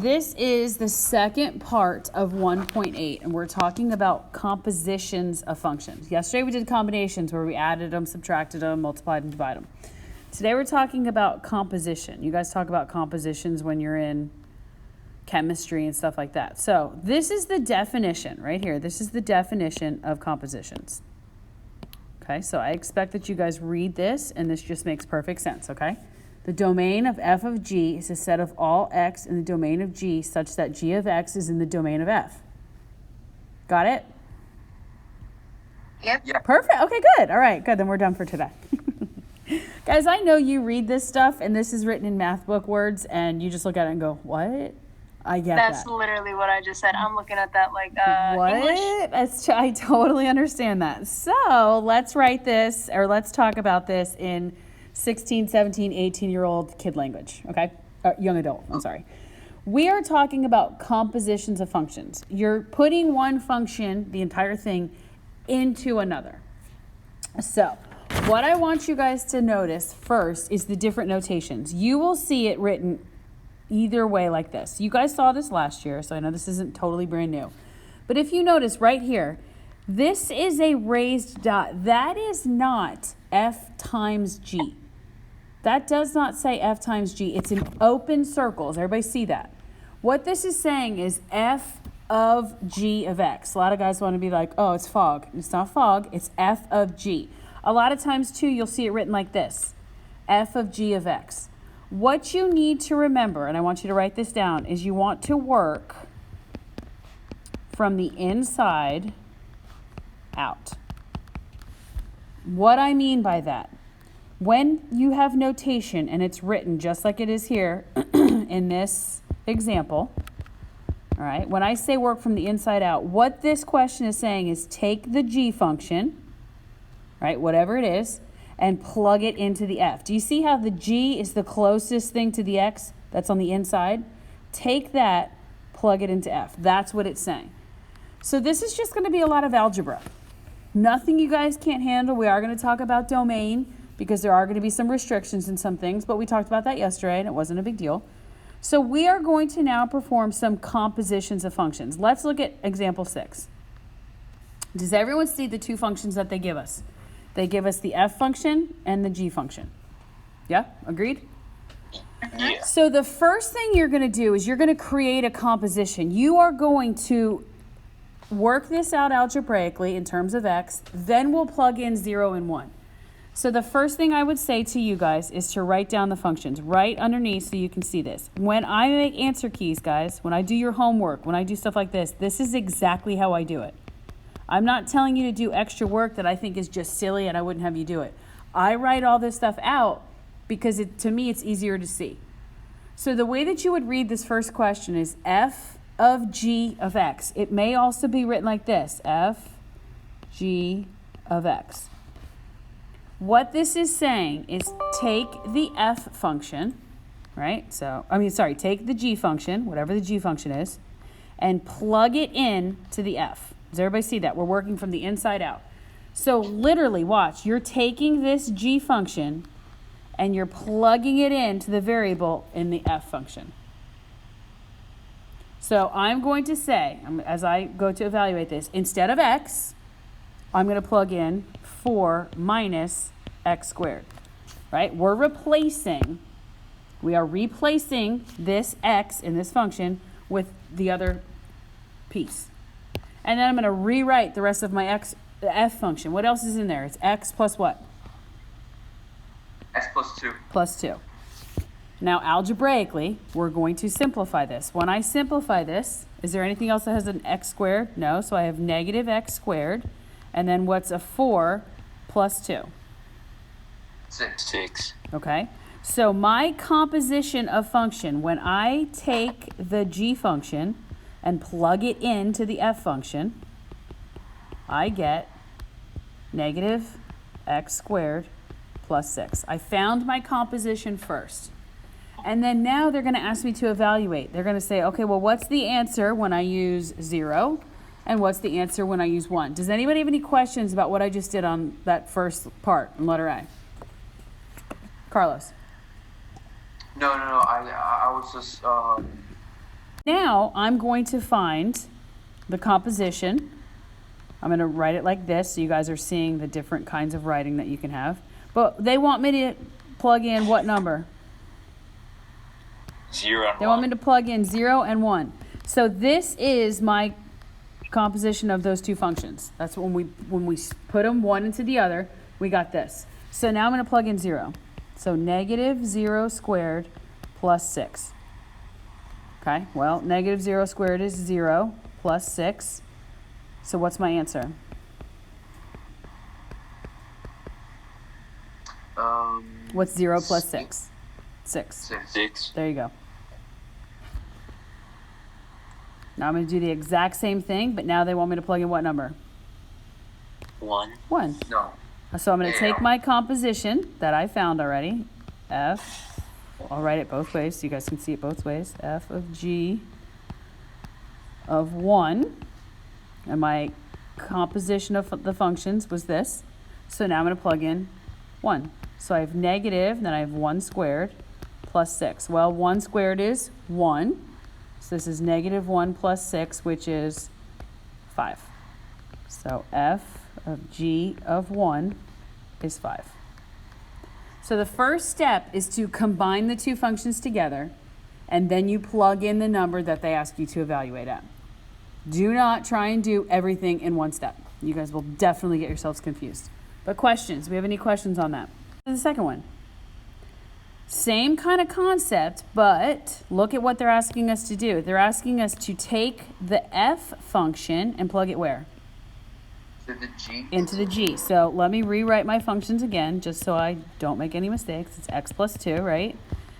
This is the second part of 1.8, and we're talking about compositions of functions. Yesterday we did combinations where we added them, subtracted them, multiplied and divided them. Today we're talking about composition. You guys talk about compositions when you're in chemistry and stuff like that. So this is the definition right here. This is the definition of compositions. Okay, so I expect that you guys read this, and this just makes perfect sense, okay? The domain of f of g is a set of all x in the domain of g such that g of x is in the domain of f. Got it? Yep. Yeah. Perfect. Okay, good. All right, good. Then we're done for today. Guys, I know you read this stuff, and this is written in math book words, and you just look at it and go, what? I get That's that. literally what I just said. I'm looking at that like What? English. I totally understand that. So let's write this, or let's talk about this in 16, 17, 18-year-old kid language, okay? Young adult, I'm sorry. We are talking about compositions of functions. You're putting one function, the entire thing, into another. So what I want you guys to notice first is the different notations. You will see it written either way like this. You guys saw this last year, so I know this isn't totally brand new. But if you notice right here, this is a raised dot. That is not f times g. That does not say f times g. It's in open circles. Everybody see that? What this is saying is f of g of x. A lot of guys want to be like, oh, it's fog. It's not fog. It's f of g. A lot of times, too, you'll see it written like this, f of g of x. What you need to remember, and I want you to write this down, is you want to work from the inside out. What I mean by that, when you have notation and it's written just like it is here in this example, all right, when I say work from the inside out, what this question is saying is take the g function, right, whatever it is, and plug it into the f. Do you see how the g is the closest thing to the x that's on the inside? Take that, plug it into f. That's what it's saying. So this is just going to be a lot of algebra. Nothing you guys can't handle. We are going to talk about domain because there are going to be some restrictions in some things, but we talked about that yesterday and it wasn't a big deal. So we are going to now perform some compositions of functions. Let's look at example 6. Does everyone see the two functions that they give us? They give us the f function and the g function. Yeah, agreed? Yeah. So the first thing you're going to do is you're going to create a composition. You are going to work this out algebraically in terms of x, then we'll plug in 0 and 1. So the first thing I would say to you guys is to write down the functions right underneath so you can see this. When I make answer keys, guys, when I do your homework, when I do stuff like this is exactly how I do it. I'm not telling you to do extra work that I think is just silly and I wouldn't have you do it. I write all this stuff out because to me it's easier to see. So the way that you would read this first question is f of g of x. It may also be written like this, f g of x. What this is saying is take the f function, right? Take the g function, whatever the g function is, and plug it in to the f. Does everybody see that? We're working from the inside out. So literally, watch, you're taking this g function and you're plugging it into the variable in the f function. So I'm going to say, as I go to evaluate this, instead of x, I'm going to plug in 4 minus x squared, right? We are replacing this x in this function with the other piece. And then I'm going to rewrite the rest of my f function. What else is in there? It's x plus what? X plus 2. Plus 2. Now, algebraically, we're going to simplify this. When I simplify this, is there anything else that has an x squared? No, so I have negative x squared. And then what's a 4 plus 2? 6. Okay, so my composition of function, when I take the g function and plug it into the f function, I get negative x squared plus 6. I found my composition first. And then now they're going to ask me to evaluate. They're going to say, okay, well, what's the answer when I use 0? And what's the answer when I use 1? Does anybody have any questions about what I just did on that first part in letter A? Carlos. No. I was just Now I'm going to find the composition. I'm going to write it like this so you guys are seeing the different kinds of writing that you can have. But they want me to plug in what number? 0 and They 1. want me to plug in 0 and 1. So this is my composition of those two functions. That's when we put them one into the other, we got this. So now I'm going to plug in 0. So negative 0 squared plus 6. Okay, well, negative 0 squared is 0 plus 6. So what's my answer? What's 0 plus 6? 6. 6. There you go. Now I'm going to do the exact same thing, but now they want me to plug in what number? 1. 1. No. So I'm going to take Yeah. my composition that I found already, f, I'll write it both ways so you guys can see it both ways, f of g of 1, and my composition of the functions was this. So now I'm going to plug in 1. So I have negative, then I have 1 squared plus 6. Well, 1 squared is 1. So this is negative 1 plus 6, which is 5. So f of g of 1 is 5. So the first step is to combine the two functions together, and then you plug in the number that they ask you to evaluate at. Do not try and do everything in one step. You guys will definitely get yourselves confused. But questions? Do we have any questions on that? The second one. Same kind of concept, but look at what they're asking us to do. They're asking us to take the f function and plug it where? To the G. Into the g. So let me rewrite my functions again, just so I don't make any mistakes. It's x plus 2, right?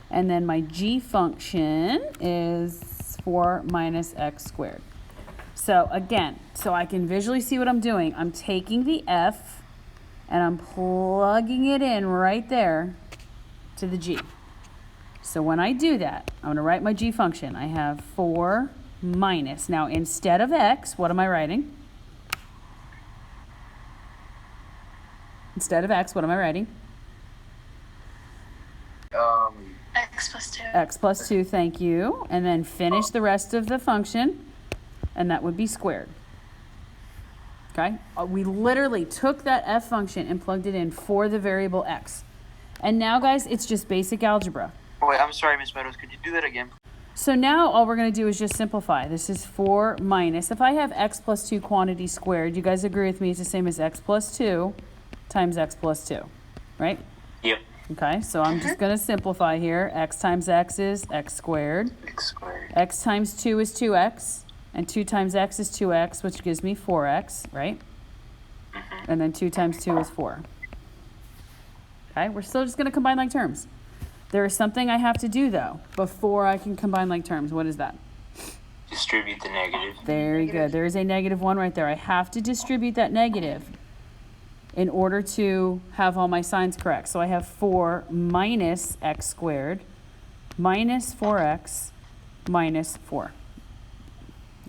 And then my g function is 4 minus x squared. So again, so I can visually see what I'm doing. I'm taking the f and I'm plugging it in right there to the g. So when I do that, I'm going to write my g function. I have 4 minus. Now instead of x, what am I writing? Instead of x, what am I writing? X plus 2. X plus 2, thank you. And then finish the rest of the function, and that would be squared. Okay? We literally took that f function and plugged it in for the variable x. And now, guys, it's just basic algebra. Oh, wait, I'm sorry, Miss Meadows. Could you do that again? So now all we're going to do is just simplify. This is 4 minus. If I have x plus 2 quantity squared, you guys agree with me it's the same as x plus 2 times x plus 2, right? Yep. Okay, so I'm just going to simplify here. X times x is x squared. X squared. X times 2 is 2x. And 2 times x is 2x, which gives me 4x, right? And then 2 times 2 is 4. Okay, we're still just going to combine like terms. There is something I have to do, though, before I can combine like terms. What is that? Distribute the negative. Very good. There is a negative 1 right there. I have to distribute that negative in order to have all my signs correct. So I have 4 minus x squared minus 4x minus 4.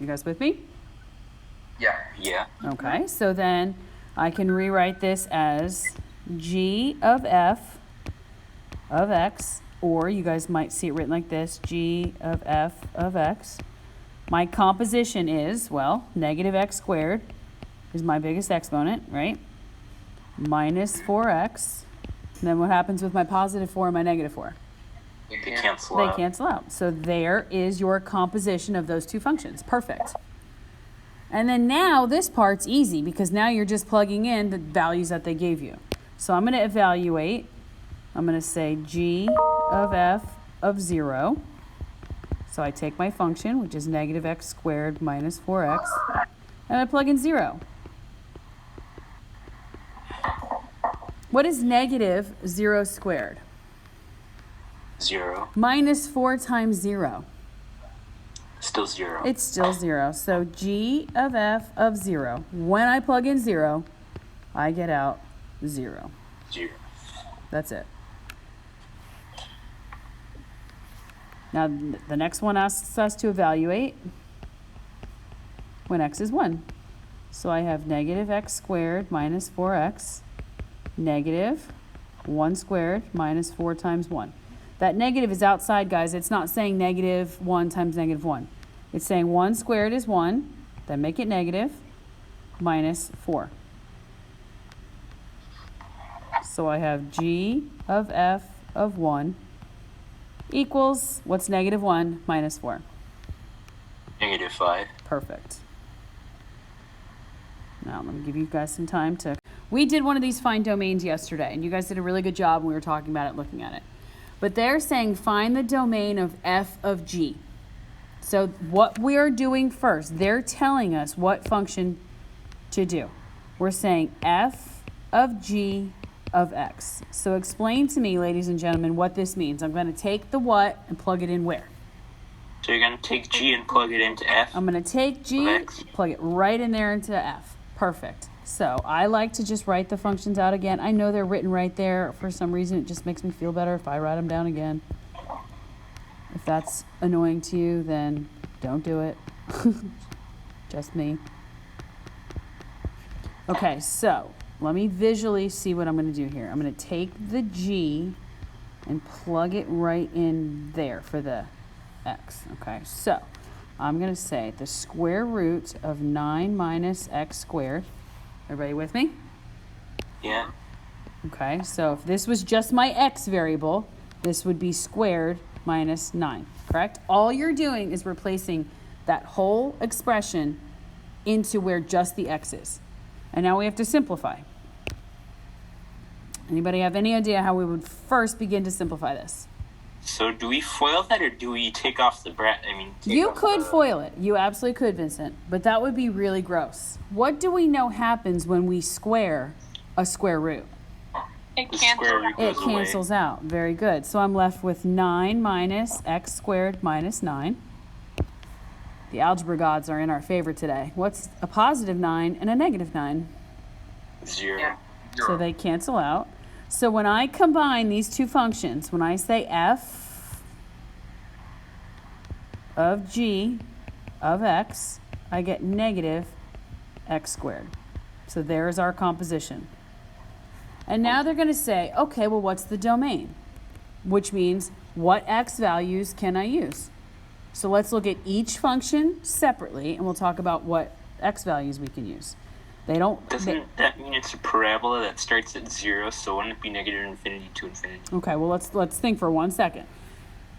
You guys with me? Yeah. Yeah. Okay, so then I can rewrite this as g of f of x, or you guys might see it written like this, g of f of x. My composition is, well, negative x squared is my biggest exponent, right? Minus 4x. And then what happens with my positive 4 and my negative 4? They cancel They out. cancel out. So there is your composition of those two functions. Perfect. And then now this part's easy because now you're just plugging in the values that they gave you. So I'm going to evaluate. I'm going to say g of f of 0. So I take my function, which is negative x squared minus 4x, and I plug in 0. What is negative 0 squared? 0. Minus 4 times 0. Still 0. It's still 0. So g of f of 0. When I plug in 0, I get out 0. 0. That's it. Now, the next one asks us to evaluate when x is 1. So I have negative x squared minus 4x, negative 1 squared minus 4 times 1. That negative is outside, guys. It's not saying negative 1 times negative 1. It's saying 1 squared is 1, then make it negative, minus 4. So I have g of f of 1 equals, what's negative 1 minus 4? Negative 5. Perfect. Now, let me give you guys some time to... We did one of these find domains yesterday, and you guys did a really good job when we were talking about it, looking at it. But they're saying find the domain of f of g. So what we are doing first, they're telling us what function to do. We're saying f of g of x. So explain to me, ladies and gentlemen, what this means. I'm going to take the what and plug it in where? So you're going to take g and plug it into f? I'm going to take g, plug it right in there into f. Perfect. So I like to just write the functions out again. I know they're written right there. For some reason, it just makes me feel better if I write them down again. If that's annoying to you, then don't do it. Just me. Okay, so let me visually see what I'm going to do here. I'm going to take the g and plug it right in there for the x. Okay, so I'm going to say the square root of 9 minus x squared. Everybody with me? Yeah. Okay, so if this was just my x variable, this would be squared minus 9, correct? All you're doing is replacing that whole expression into where just the x is. And now we have to simplify. Anybody have any idea how we would first begin to simplify this? So do we FOIL that, or do we take off the You could FOIL it. You absolutely could, Vincent. But that would be really gross. What do we know happens when we square a square root? It cancels out. Very good. So I'm left with 9 minus x squared minus 9. The algebra gods are in our favor today. What's a positive 9 and a negative 9? 0. So they cancel out. So when I combine these two functions, when I say f of g of x, I get negative x squared. So there's our composition. And now they're going to say, okay, well, what's the domain? Which means, what x values can I use? So let's look at each function separately, and we'll talk about what x values we can use. Doesn't that mean it's a parabola that starts at 0, so wouldn't it be negative infinity to infinity? Okay, well, let's think for 1 second.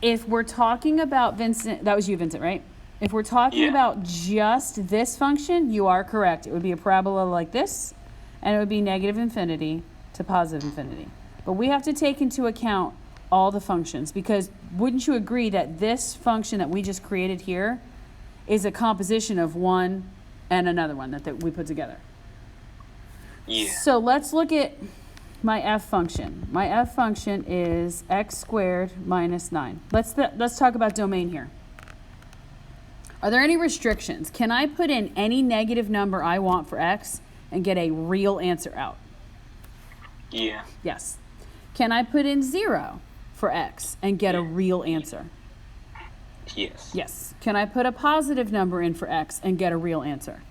If we're talking about Vincent, that was you, Vincent, right? If we're talking about just this function, you are correct. It would be a parabola like this, and it would be negative infinity to positive infinity. But we have to take into account all the functions, because wouldn't you agree that this function that we just created here is a composition of one and another one that we put together? Yeah. So let's look at my f function. My f function is x squared minus 9. Let's talk about domain here. Are there any restrictions? Can I put in any negative number I want for x and get a real answer out? Yeah. Yes. Can I put in 0 for x and get a real answer? Yes. Yes. Can I put a positive number in for x and get a real answer?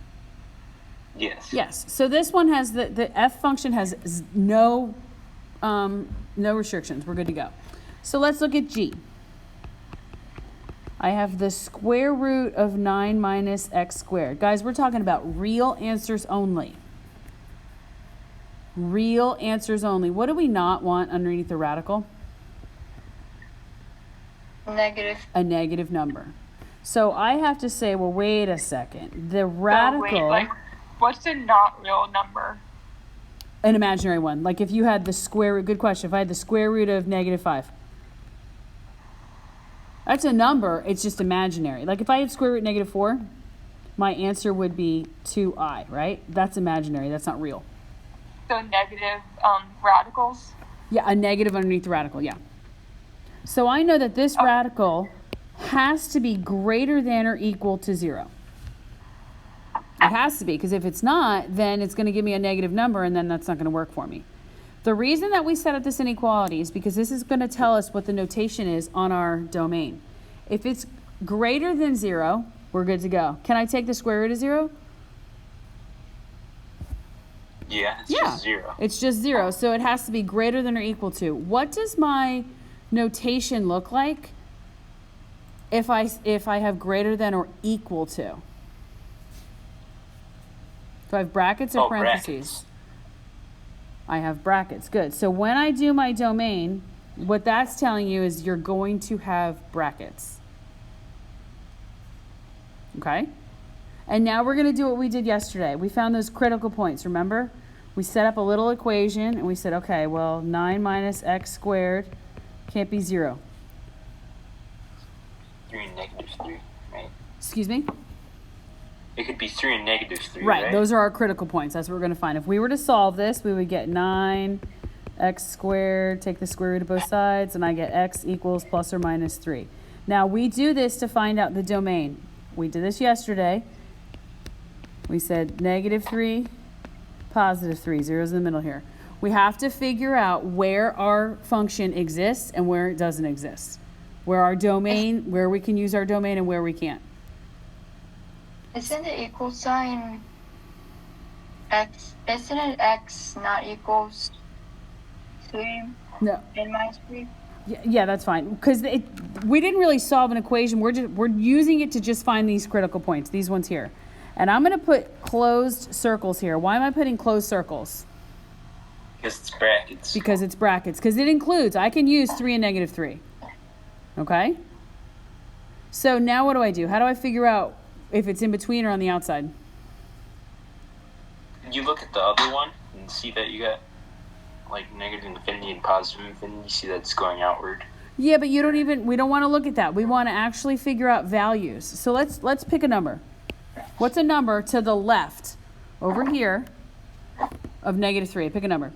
Yes. Yes. So this one has the f function has no restrictions. We're good to go. So let's look at g. I have the square root of 9 minus x squared. Guys, we're talking about real answers only. Real answers only. What do we not want underneath the radical? Negative. A negative number. So I have to say, well, wait a second. The radical... What's a not real number? An imaginary one. Like if you had the square root, good question. If I had the square root of negative 5. That's a number, it's just imaginary. Like if I had square root negative 4, my answer would be 2i, right? That's imaginary, that's not real. So negative radicals? Yeah, a negative underneath the radical, yeah. So I know that this radical has to be greater than or equal to 0. It has to be, because if it's not, then it's going to give me a negative number, and then that's not going to work for me. The reason that we set up this inequality is because this is going to tell us what the notation is on our domain. If it's greater than 0, we're good to go. Can I take the square root of 0? Yeah, it's just 0. It's just 0, so it has to be greater than or equal to. What does my notation look like if I have greater than or equal to. Do I have brackets or parentheses? Brackets. I have brackets. Good. So when I do my domain, what that's telling you is you're going to have brackets. Okay? And now we're going to do what we did yesterday. We found those critical points, remember? We set up a little equation and we said, okay, well, 9 minus x squared can't be 0. 3 and negative 3, right? Excuse me? It could be 3 and negative 3, Right, right? those are our critical points. That's what we're going to find. If we were to solve this, we would get 9x squared, take the square root of both sides, and I get x equals plus or minus 3. Now, we do this to find out the domain. We did this yesterday. We said negative 3, positive 3, zero's in the middle here. We have to figure out where our function exists and where it doesn't exist. Where our domain, where we can use our domain and where we can't. Isn't the equal sign x? Isn't it x not equals 3 No. and minus 3? Yeah, that's fine. Because we didn't really solve an equation. We're using it to just find these critical points, these ones here. And I'm going to put closed circles here. Why am I putting closed circles? Because it's brackets. Because it's brackets. Because it includes, I can use 3 and negative 3. Okay? So now what do? How do I figure out if it's in between or on the outside? You look at the other one and see that you got like negative infinity and positive infinity. You see that's going outward. Yeah, but we don't want to look at that. We want to actually figure out values. So let's pick a number. What's a number to the left over here of negative 3? Pick a number.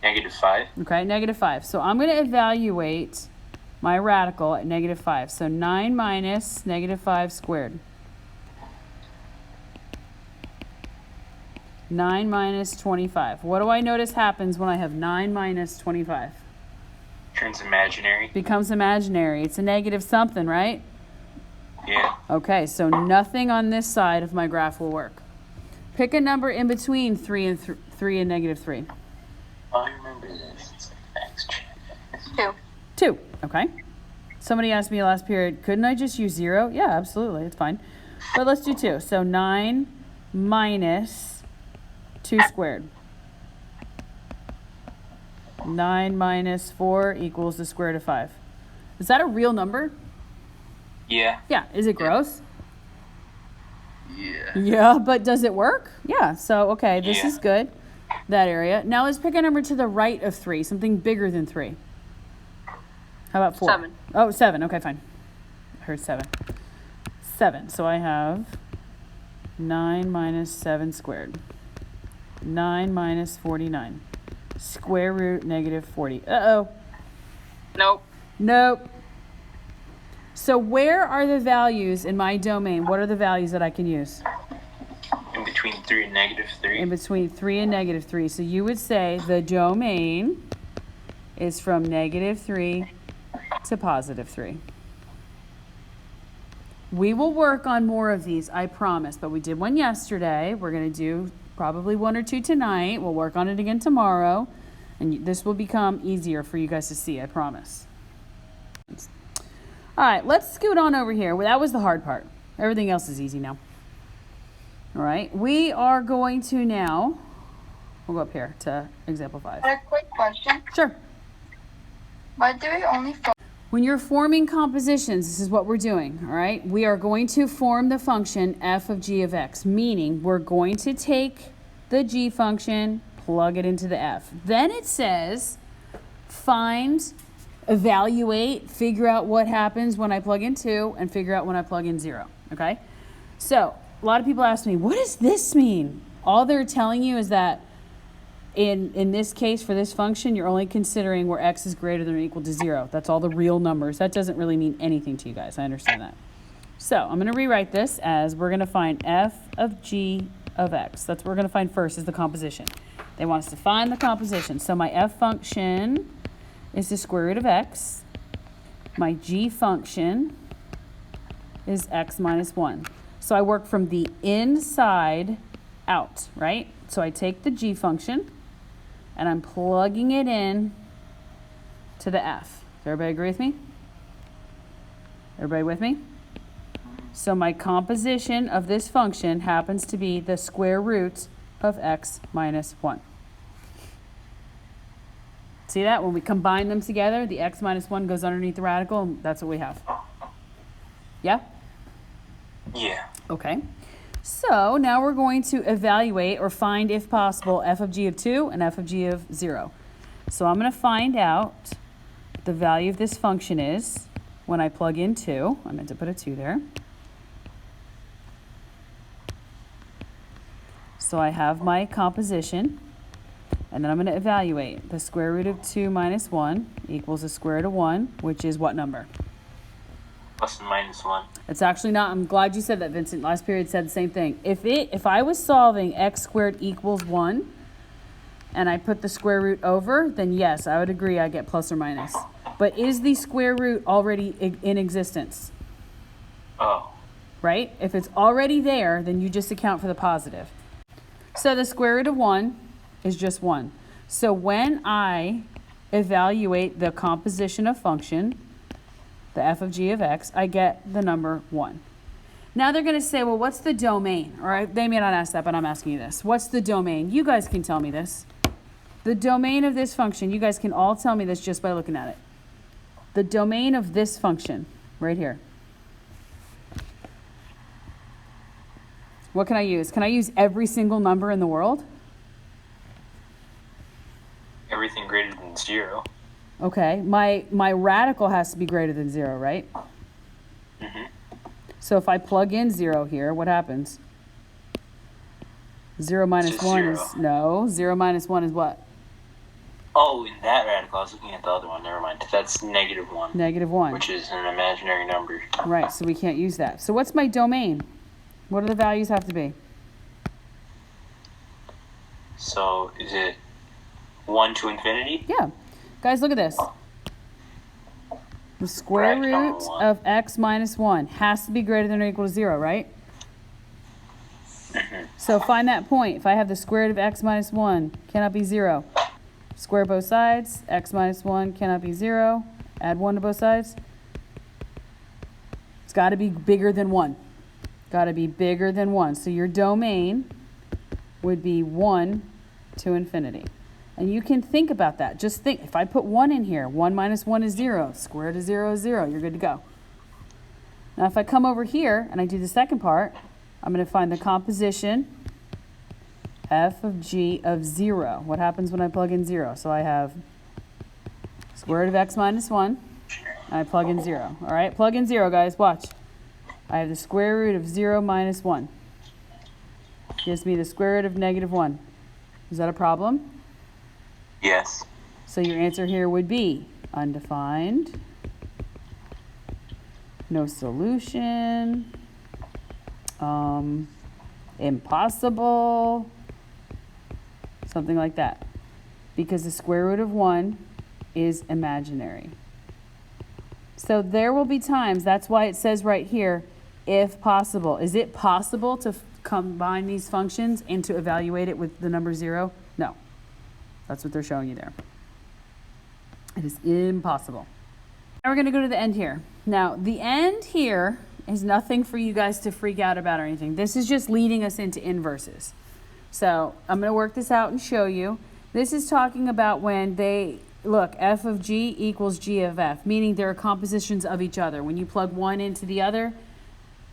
Negative 5. Okay, negative 5. So I'm going to evaluate my radical at negative 5. So 9 minus negative 5 squared. 9 minus 25. What do I notice happens when I have 9 minus 25? Turns imaginary. Becomes imaginary. It's a negative something, right? Yeah. Okay, so nothing on this side of my graph will work. Pick a number in between 3 and negative 3. I remember this. It's like facts check. 2. 2, okay. Somebody asked me last period, couldn't I just use 0? Yeah, absolutely, it's fine. But let's do 2. So 9 minus 2 squared. 9 minus 4 equals the square root of 5. Is that a real number? Yeah. Yeah. Is it gross? Yeah. Yeah, but does it work? Yeah. So, okay, this Yeah. is good. That area. Now let's pick a number to the right of 3, something bigger than 3. How about 4? 7. Oh, 7. Okay, fine. I heard 7. 7. So I have 9 minus 7 squared. 9 minus 49. Square root negative 40. Uh-oh. Nope. Nope. So where are the values in my domain? What are the values that I can use? In between 3 and negative 3. In between 3 and negative 3. So you would say the domain is from negative 3 to positive 3. We will work on more of these, I promise. But we did one yesterday. We're going to do probably 1 or 2 tonight. We'll work on it again tomorrow. And this will become easier for you guys to see, I promise. All right, let's scoot on over here. Well, that was the hard part. Everything else is easy now. All right, we are going to now, we'll go up here to example 5. A quick question. Sure. Why do we only When you're forming compositions, this is what we're doing, all right? We are going to form the function f of g of x, meaning we're going to take the g function, plug it into the f. Then it says find, evaluate, figure out what happens when I plug in 2 and figure out when I plug in 0, okay? So a lot of people ask me, what does this mean? All they're telling you is that in this case, for this function, you're only considering where x is greater than or equal to 0. That's all the real numbers. That doesn't really mean anything to you guys. I understand that. So I'm going to rewrite this as we're going to find f of g of x. That's what we're going to find first is the composition. They want us to find the composition. So my f function is the square root of x. My g function is x minus 1. So I work from the inside out, right? So I take the g function and I'm plugging it in to the f. Does everybody agree with me? Everybody with me? So my composition of this function happens to be the square root of x minus 1. See that? When we combine them together, the x minus 1 goes underneath the radical, and that's what we have. Yeah? Yeah. Okay. So now we're going to evaluate or find, if possible, f of g of 2 and f of g of 0. So I'm going to find out what the value of this function is when I plug in 2. I meant to put a 2 there. So I have my composition, and then I'm going to evaluate. The square root of 2 minus 1 equals the square root of 1, which is what number? Plus and minus 1. It's actually not. I'm glad you said that, Vincent. Last period said the same thing. If I was solving x squared equals 1, and I put the square root over, then yes, I would agree I get plus or minus. But is the square root already in existence? Oh. Right? If it's already there, then you just account for the positive. So the square root of 1 is just 1. So when I evaluate the composition of function, the f of g of x, I get the number 1. Now they're going to say, well, what's the domain? Or they may not ask that, but I'm asking you this. What's the domain? You guys can tell me this. The domain of this function, you guys can all tell me this just by looking at it. The domain of this function, right here. What can I use? Can I use every single number in the world? Everything greater than 0. Okay, my radical has to be greater than 0, right? Mm-hmm. So if I plug in 0 here, what happens? 0 minus Just 1 0. is, no, 0 minus 1 is what? Oh, in that radical, I was looking at the other one. Never mind. That's negative 1. Negative 1. Which is an imaginary number. Right, so we can't use that. So what's my domain? What do the values have to be? So is it 1 to infinity? Yeah. Guys, look at this. The square Right, root number 1. of x minus 1 has to be greater than or equal to 0, right? So find that point. If I have the square root of x minus 1, cannot be 0. Square both sides. X minus 1 cannot be 0. Add 1 to both sides. It's got to be bigger than 1. Got to be bigger than 1. So your domain would be 1 to infinity. And you can think about that. Just think, if I put 1 in here, 1 minus 1 is 0. Square root of 0 is 0. You're good to go. Now if I come over here and I do the second part, I'm going to find the composition f of g of 0. What happens when I plug in 0? So I have square root of x minus 1. And I plug in 0. All right, plug in 0, guys. Watch. I have the square root of 0 minus 1. Gives me the square root of negative 1. Is that a problem? Yes. So your answer here would be undefined, no solution, impossible, something like that. Because the square root of 1 is imaginary. So there will be times, that's why it says right here, if possible. Is it possible to combine these functions and to evaluate it with the number 0? No. That's what they're showing you there. It is impossible. Now we're going to go to the end here. Now, the end here is nothing for you guys to freak out about or anything. This is just leading us into inverses. So I'm going to work this out and show you. This is talking about when they, look, f of g equals g of f, meaning they're compositions of each other. When you plug one into the other,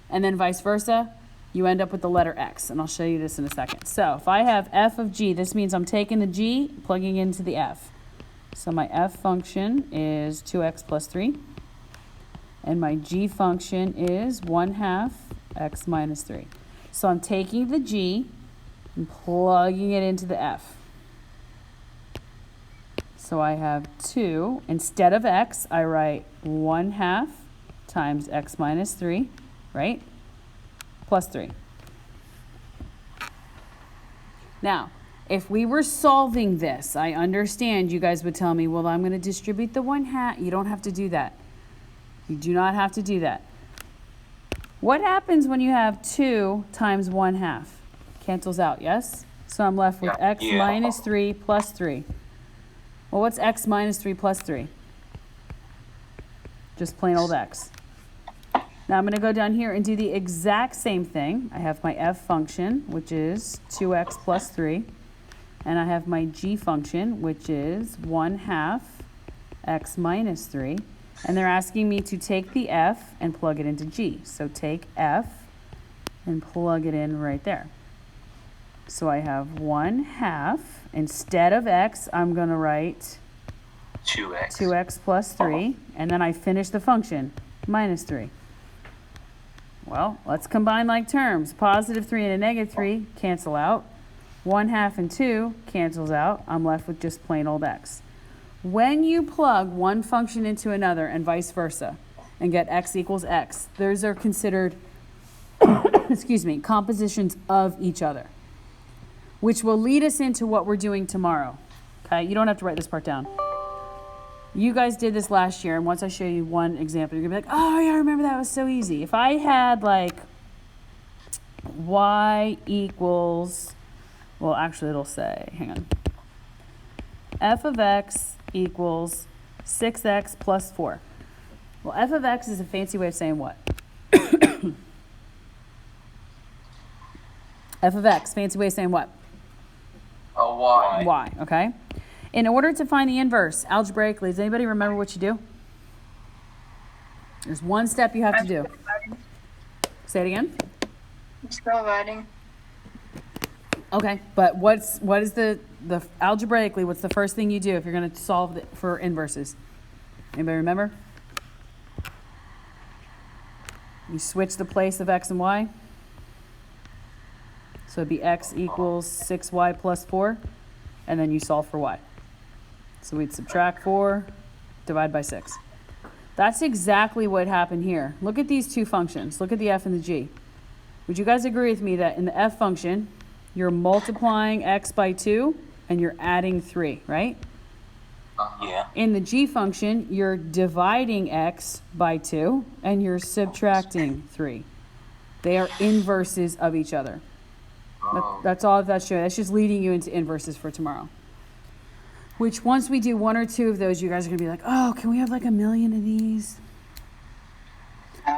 and then vice versa, you end up with the letter x, and I'll show you this in a second. So if I have f of g, this means I'm taking the g, plugging into the f. So my f function is 2x plus 3, and my g function is 1/2 x minus 3. So I'm taking the g and plugging it into the f. So I have 2. Instead of x, I write 1/2 times x minus 3, right? Plus 3. Now, if we were solving this, I understand you guys would tell me, well, I'm going to distribute the 1/2. You don't have to do that. You do not have to do that. What happens when you have 2 times 1/2? Cancels out, yes? So I'm left with x minus 3 plus 3. Well, what's x minus 3 plus 3? Just plain old x. Now I'm going to go down here and do the exact same thing. I have my f function, which is 2x plus 3. And I have my g function, which is 1/2 x minus 3. And they're asking me to take the f and plug it into g. So take f and plug it in right there. So I have 1/2. Instead of x, I'm going to write 2x plus 3. And then I finish the function, minus 3. Well, let's combine like terms. Positive 3 and a negative 3 cancel out. 1/2 and 2 cancels out. I'm left with just plain old x. When you plug one function into another and vice versa and get x equals x, those are considered, excuse me, compositions of each other, which will lead us into what we're doing tomorrow. Okay, you don't have to write this part down. You guys did this last year, and once I show you one example, you're gonna be like, oh yeah, I remember that was so easy. If I had like y equals, well actually it'll say, hang on, f of x equals 6x plus 4. Well, f of x is a fancy way of saying what? F of x, fancy way of saying what? A Y. Y, okay? In order to find the inverse, algebraically, does anybody remember what you do? There's one step you have to do. Say it again. I'm still writing. Okay, but what is the algebraically, what's the first thing you do if you're going to solve for inverses? Anybody remember? You switch the place of x and y. So it'd be x equals 6y plus 4, and then you solve for y. So we'd subtract 4, divide by 6. That's exactly what happened here. Look at these two functions. Look at the f and the g. Would you guys agree with me that in the f function, you're multiplying x by 2 and you're adding 3, right? Yeah. In the g function, you're dividing x by 2 and you're subtracting 3. They are inverses of each other. That's all that's showing. That's just leading you into inverses for tomorrow. Which once we do one or two of those, you guys are going to be like, oh, can we have like 1,000,000 of these?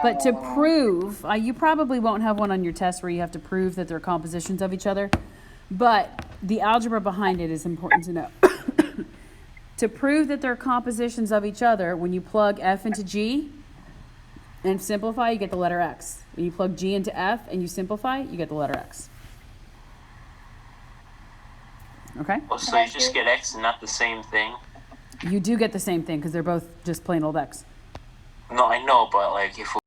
But to prove, you probably won't have one on your test where you have to prove that they're compositions of each other. But the algebra behind it is important to know. To prove that they're compositions of each other, when you plug f into g and simplify, you get the letter x. When you plug g into f and you simplify, you get the letter x. Okay? Well, so you just get x and not the same thing? You do get the same thing because they're both just plain old x. No, I know, but like if